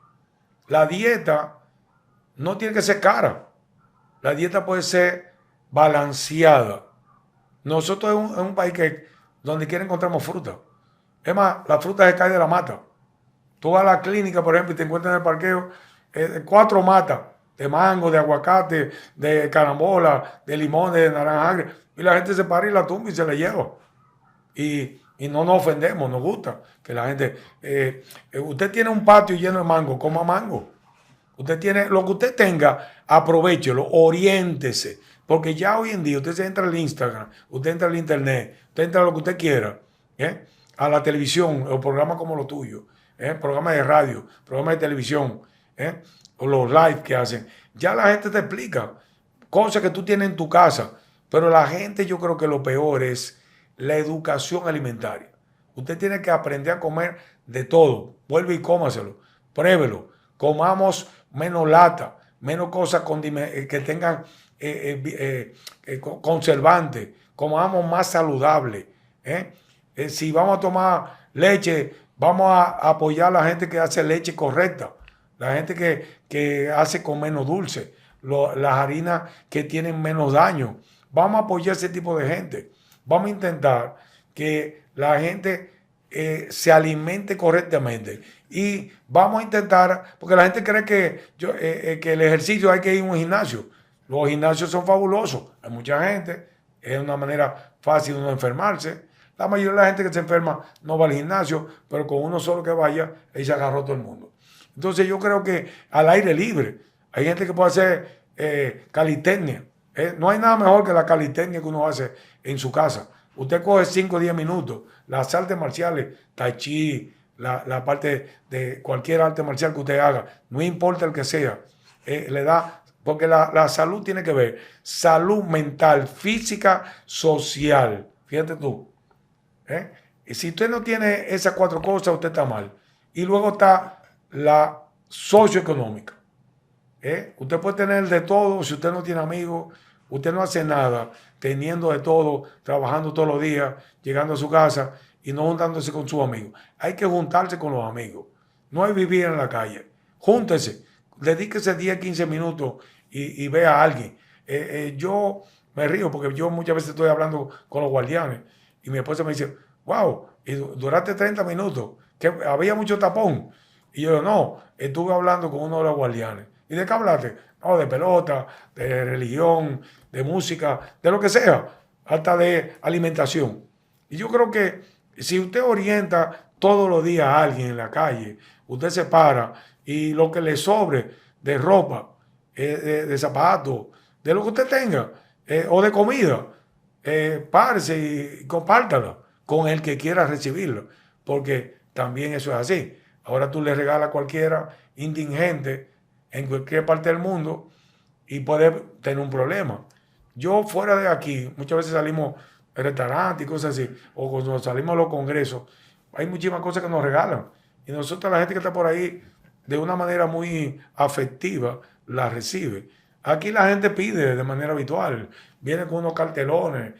La dieta no tiene que ser cara, la dieta puede ser balanceada. Nosotros es un país donde quiera encontramos fruta. Es más, la fruta se cae de la mata. Tú vas a la clínica, por ejemplo, y te encuentras en el parqueo 4 matas de mango, de aguacate, de carambola, de limón, de naranja agria, y la gente se para y la tumba y se la lleva. Y no nos ofendemos, nos gusta que la gente... usted tiene un patio lleno de mango, coma mango. Usted tiene, lo que usted tenga, aprovéchelo, oriéntese. Porque ya hoy en día usted se entra al Instagram, usted entra al internet, usted entra a lo que usted quiera, ¿eh? A la televisión, o programas como los tuyos, programas de radio, programas de televisión, o los live que hacen. Ya la gente te explica cosas que tú tienes en tu casa. Pero la gente, yo creo que lo peor es la educación alimentaria. Usted tiene que aprender a comer de todo. Vuelve y cómaselo. Pruébelo. Comamos menos lata, menos cosas que tengan conservantes. Comamos más saludable. Si vamos a tomar leche, vamos a apoyar a la gente que hace leche correcta. La gente que hace con menos dulce. Las harinas que tienen menos daño. Vamos a apoyar a ese tipo de gente. Vamos a intentar que la gente se alimente correctamente. Y vamos a intentar, porque la gente cree que el ejercicio hay que ir a un gimnasio. Los gimnasios son fabulosos. Hay mucha gente, es una manera fácil de no enfermarse. La mayoría de la gente que se enferma no va al gimnasio, pero con uno solo que vaya, ahí se agarró todo el mundo. Entonces yo creo que al aire libre, hay gente que puede hacer calistenia. No hay nada mejor que la calistenia que uno hace en su casa. Usted coge 5 o 10 minutos, las artes marciales, tai chi, la parte de cualquier arte marcial que usted haga, no importa el que sea, le da, porque la salud tiene que ver, salud mental, física, social. Fíjate tú. Y si usted no tiene esas 4 cosas, usted está mal. Y luego está la socioeconómica. Usted puede tener de todo, si usted no tiene amigos, usted no hace nada, teniendo de todo, trabajando todos los días, llegando a su casa y no juntándose con sus amigos. Hay que juntarse con los amigos. No hay vivir en la calle. Júntese, dedíquese 10, 15 minutos y vea a alguien. Yo me río porque yo muchas veces estoy hablando con los guardianes y mi esposa me dice, wow, y duraste 30 minutos, que había mucho tapón. Y yo no, estuve hablando con uno de los guardianes. ¿Y de qué hablaste? No, de pelota, de religión, de música, de lo que sea, hasta de alimentación. Y yo creo que si usted orienta todos los días a alguien en la calle, usted se para y lo que le sobre de ropa, de zapatos, de lo que usted tenga, o de comida, párese y compártala con el que quiera recibirlo, porque también eso es así. Ahora tú le regalas a cualquiera indigente en cualquier parte del mundo y puede tener un problema. Yo fuera de aquí, muchas veces salimos a restaurantes y cosas así, o cuando salimos a los congresos, hay muchísimas cosas que nos regalan. Y nosotros, la gente que está por ahí, de una manera muy afectiva, la recibe. Aquí la gente pide de manera habitual, viene con unos cartelones,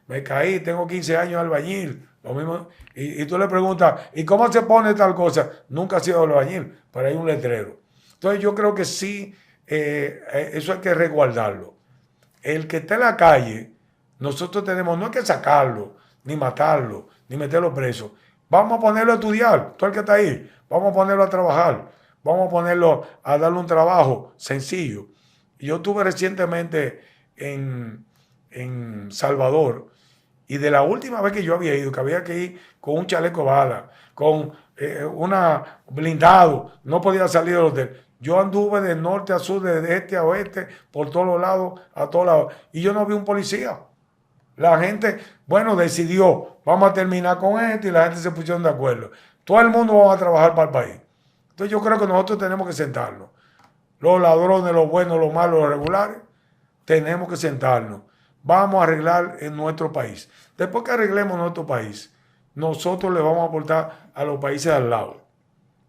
me caí, tengo 15 años de albañil, lo mismo, y tú le preguntas, ¿y cómo se pone tal cosa? Nunca ha sido albañil, pero hay un letrero. Entonces yo creo que sí, eso hay que resguardarlo. El que está en la calle, nosotros tenemos, no hay que sacarlo, ni matarlo, ni meterlo preso. Vamos a ponerlo a estudiar, todo el que está ahí, vamos a ponerlo a trabajar, vamos a ponerlo a darle un trabajo sencillo. Yo estuve recientemente en Salvador, y de la última vez que yo había ido, que había que ir con un chaleco bala, con una blindado, no podía salir del hotel. Yo anduve de norte a sur, de este a oeste, por todos los lados, a todos lados, y yo no vi un policía. La gente, bueno, decidió, vamos a terminar con esto, y la gente se pusieron de acuerdo. Todo el mundo va a trabajar para el país. Entonces yo creo que nosotros tenemos que sentarnos. Los ladrones, los buenos, los malos, los regulares, tenemos que sentarnos. Vamos a arreglar en nuestro país. Después que arreglemos nuestro país, nosotros le vamos a aportar a los países al lado,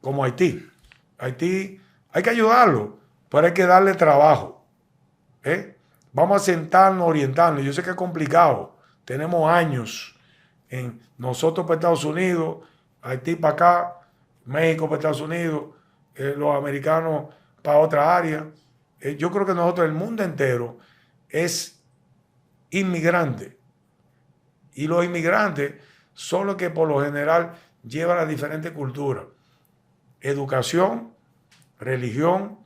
como Haití. Haití hay que ayudarlo, pero hay que darle trabajo. Vamos a sentarnos, orientarnos. Yo sé que es complicado. Tenemos años en nosotros para Estados Unidos, Haití para acá, México para Estados Unidos, los americanos para otra área. Yo creo que nosotros, el mundo entero, es inmigrante. Y los inmigrantes son los que por lo general llevan las diferentes culturas. Educación, religión,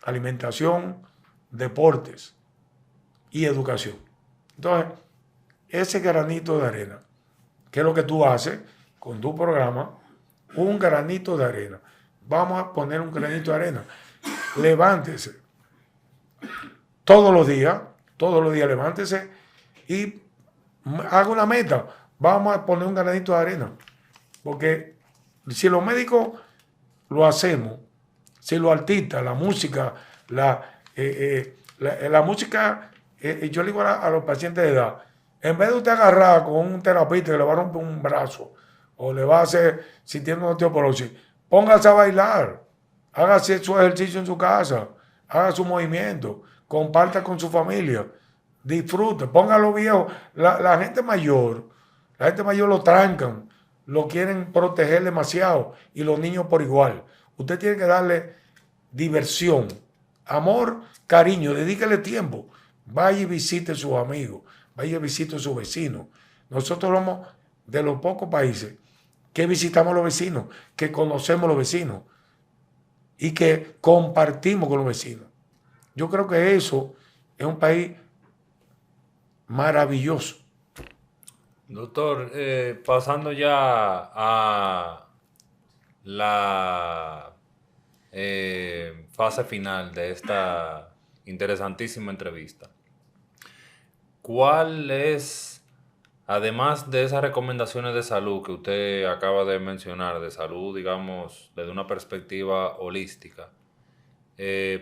alimentación, deportes y educación. Entonces, ese granito de arena, que es lo que tú haces con tu programa, un granito de arena. Vamos a poner un granito de arena. Levántese todos los días levántese y haga una meta. Vamos a poner un granito de arena. Porque si los médicos lo hacemos, si los artistas, la música, la música, yo le digo a los pacientes de edad, en vez de usted agarrar con un terapeuta que le va a romper un brazo o le va a hacer, si tiene una osteoporosis, póngase a bailar, hágase su ejercicio en su casa, haga su movimiento, comparta con su familia, disfrute, póngalo viejo. La gente mayor lo trancan, lo quieren proteger demasiado y los niños por igual. Usted tiene que darle diversión, amor, cariño, dedíquele tiempo. Vaya y visite a sus amigos, vaya y visite a sus vecinos. Nosotros somos de los pocos países que visitamos a los vecinos, que conocemos a los vecinos y que compartimos con los vecinos. Yo creo que eso es un país maravilloso. Doctor, pasando ya a la fase final de esta interesantísima entrevista, ¿cuál es, además de esas recomendaciones de salud que usted acaba de mencionar, de salud, digamos, desde una perspectiva holística,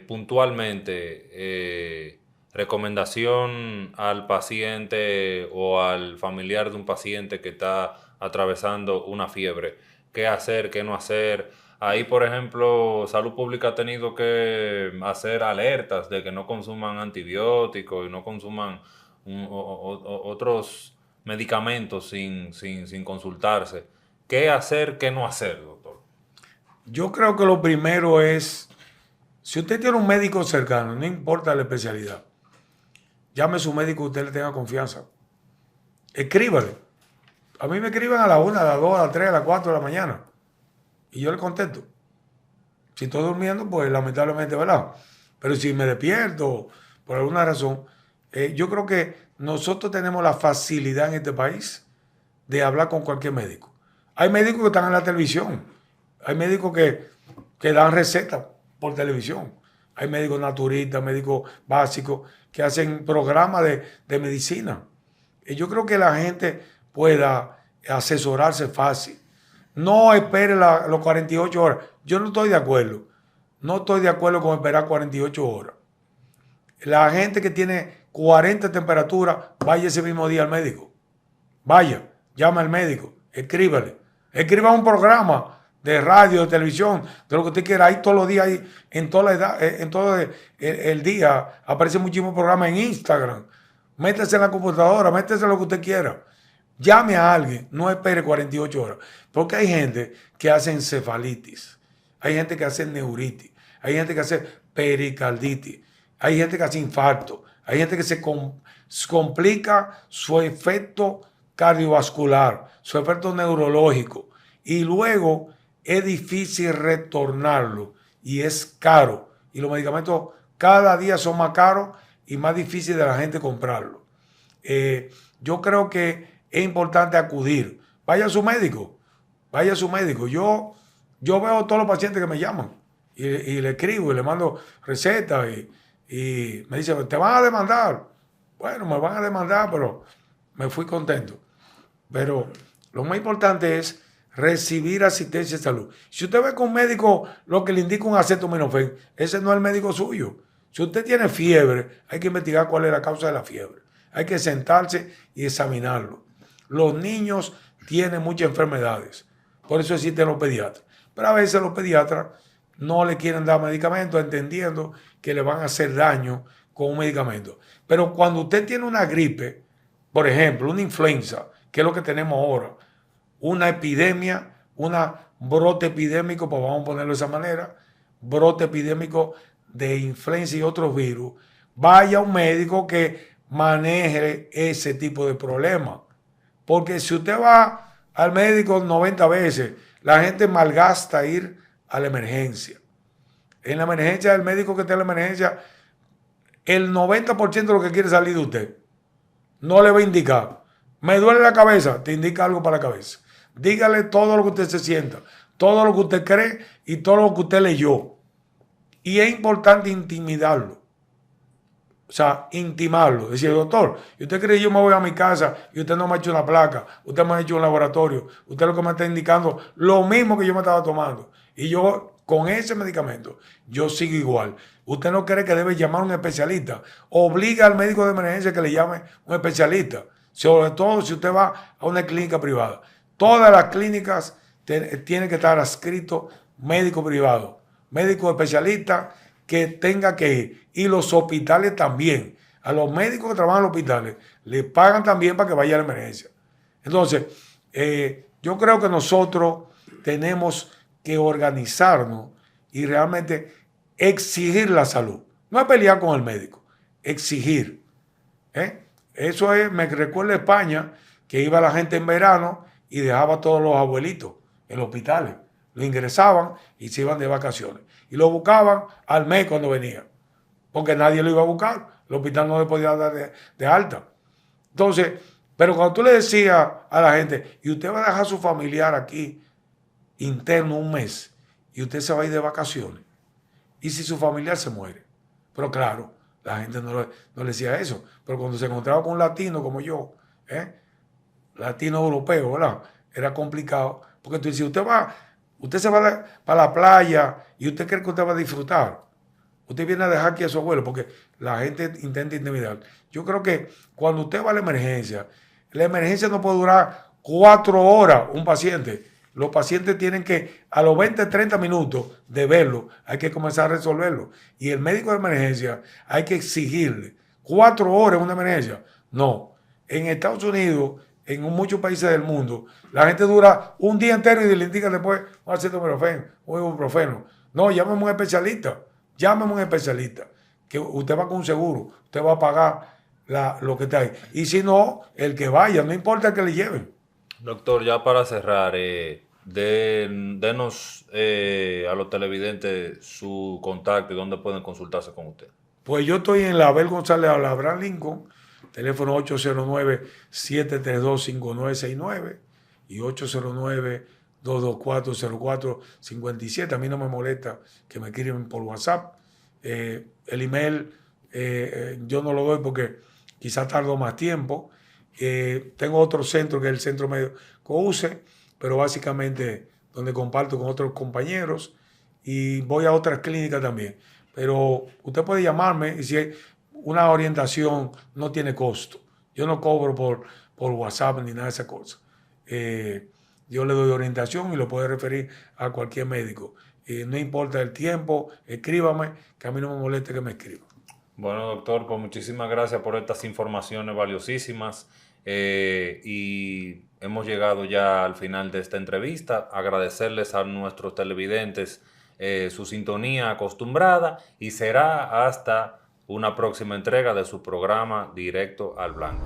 puntualmente, recomendación al paciente o al familiar de un paciente que está atravesando una fiebre? ¿Qué hacer, qué no hacer? Ahí, por ejemplo, Salud Pública ha tenido que hacer alertas de que no consuman antibióticos y no consuman otros medicamentos sin consultarse. ¿Qué hacer, qué no hacer, doctor? Yo creo que lo primero es, si usted tiene un médico cercano, no importa la especialidad, llame a su médico que usted le tenga confianza. Escríbale. A mí me escriben a la 1, a las 2, a las 3, a las 4 de la mañana. Y yo le contesto. Si estoy durmiendo, pues lamentablemente, ¿verdad? Pero si me despierto por alguna razón, yo creo que nosotros tenemos la facilidad en este país de hablar con cualquier médico. Hay médicos que están en la televisión. Hay médicos que dan recetas por televisión. Hay médicos naturistas, médicos básicos que hacen programas de medicina. Y yo creo que la gente pueda asesorarse fácil. No espere los 48 horas. Yo no estoy de acuerdo. No estoy de acuerdo con esperar 48 horas. La gente que tiene 40 temperaturas, vaya ese mismo día al médico. Vaya, llama al médico, escríbale. Escriba un programa de radio, de televisión, de lo que usted quiera. Ahí todos los días, ahí, en toda la edad, en todo el día, aparece muchísimos programas en Instagram. Métese en la computadora, métese en lo que usted quiera. Llame a alguien, no espere 48 horas. Porque hay gente que hace encefalitis, hay gente que hace neuritis, hay gente que hace pericarditis, hay gente que hace infarto, hay gente que se complica su efecto cardiovascular, su efecto neurológico. Y luego es difícil retornarlo y es caro. Y los medicamentos cada día son más caros y más difícil de la gente comprarlo. Yo creo que es importante acudir. Vaya a su médico. Vaya a su médico. Yo veo a todos los pacientes que me llaman y le escribo y le mando recetas y me dicen, te van a demandar. Bueno, me van a demandar, pero me fui contento. Pero lo más importante es recibir asistencia de salud. Si usted ve que un médico lo que le indica un acetaminofén, ese no es el médico suyo. Si usted tiene fiebre, hay que investigar cuál es la causa de la fiebre. Hay que sentarse y examinarlo. Los niños tienen muchas enfermedades. Por eso existen los pediatras. Pero a veces los pediatras no le quieren dar medicamentos entendiendo que le van a hacer daño con un medicamento. Pero cuando usted tiene una gripe, por ejemplo, una influenza, que es lo que tenemos ahora, una epidemia, un brote epidémico, pues vamos a ponerlo de esa manera, brote epidémico de influenza y otros virus, vaya a un médico que maneje ese tipo de problemas. Porque si usted va al médico 90 veces, la gente malgasta ir a la emergencia. En la emergencia, el médico que está en la emergencia, el 90% de lo que quiere salir de usted, no le va a indicar. Me duele la cabeza, te indica algo para la cabeza. Dígale todo lo que usted se sienta, todo lo que usted cree y todo lo que usted leyó. Y es importante intimidarlo. O sea, intimarlo. Decir, doctor, ¿y usted cree que yo me voy a mi casa y usted no me ha hecho una placa? Usted me ha hecho un laboratorio. Usted lo que me está indicando, lo mismo que yo me estaba tomando. Y yo, con ese medicamento, yo sigo igual. ¿Usted no cree que debe llamar a un especialista? Obliga al médico de emergencia que le llame un especialista. Sobre todo si usted va a una clínica privada. Todas las clínicas tienen que estar adscritos médico privado, médico especialista que tenga que ir. Y los hospitales también. A los médicos que trabajan en los hospitales le pagan también para que vaya a la emergencia. Entonces, yo creo que nosotros tenemos que organizarnos y realmente exigir la salud. No es pelear con el médico, exigir. Eso es, me recuerda España, que iba la gente en verano y dejaba a todos los abuelitos en los hospitales. Lo ingresaban y se iban de vacaciones. Y lo buscaban al mes cuando venían. Porque nadie lo iba a buscar. El hospital no le podía dar de alta. Entonces, pero cuando tú le decías a la gente, y usted va a dejar a su familiar aquí interno un mes, y usted se va a ir de vacaciones, y si su familiar se muere. Pero claro, la gente no le decía eso. Pero cuando se encontraba con un latino como yo, latino europeo, ¿verdad? Era complicado. Porque tú dices, usted se va para la playa y usted cree que usted va a disfrutar. Usted viene a dejar aquí a su abuelo porque la gente intenta intimidar. Yo creo que cuando usted va a la emergencia no puede durar 4 horas un paciente. Los pacientes tienen que, a los 20, 30 minutos de verlo, hay que comenzar a resolverlo. Y el médico de emergencia hay que exigirle 4 horas en una emergencia. No. En Estados Unidos, en muchos países del mundo, la gente dura un día entero y le indican después un acetaminofén, un ibuprofeno. No, llámeme a un especialista. Llámeme a un especialista. Que usted va con un seguro. Usted va a pagar lo que está ahí. Y si no, el que vaya, no importa el que le lleven. Doctor, ya para cerrar, denos a los televidentes su contacto y dónde pueden consultarse con usted. Pues yo estoy en la Abel González Abraham Lincoln, teléfono 809-732-5969 y 809-224-0457. A mí no me molesta que me escriban por WhatsApp. El email yo no lo doy porque quizás tardo más tiempo. Tengo otro centro que es el Centro Médico COUSE, pero básicamente donde comparto con otros compañeros y voy a otras clínicas también. Pero usted puede llamarme y si hay una orientación no tiene costo. Yo no cobro por WhatsApp ni nada de esas cosas. Yo le doy orientación y lo puede referir a cualquier médico. No importa el tiempo, escríbame, que a mí no me moleste que me escriba. Bueno, doctor, pues muchísimas gracias por estas informaciones valiosísimas y hemos llegado ya al final de esta entrevista. Agradecerles a nuestros televidentes su sintonía acostumbrada y será hasta una próxima entrega de su programa Directo al Blanco.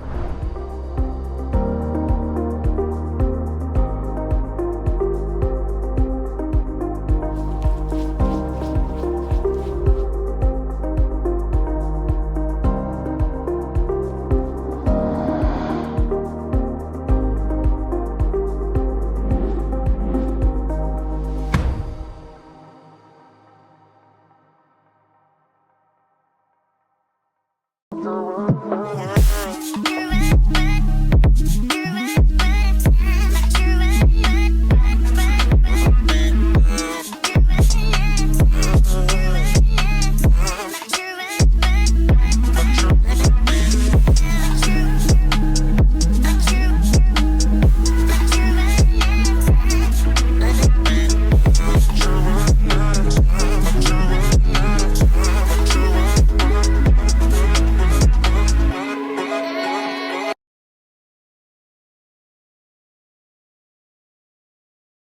Yeah.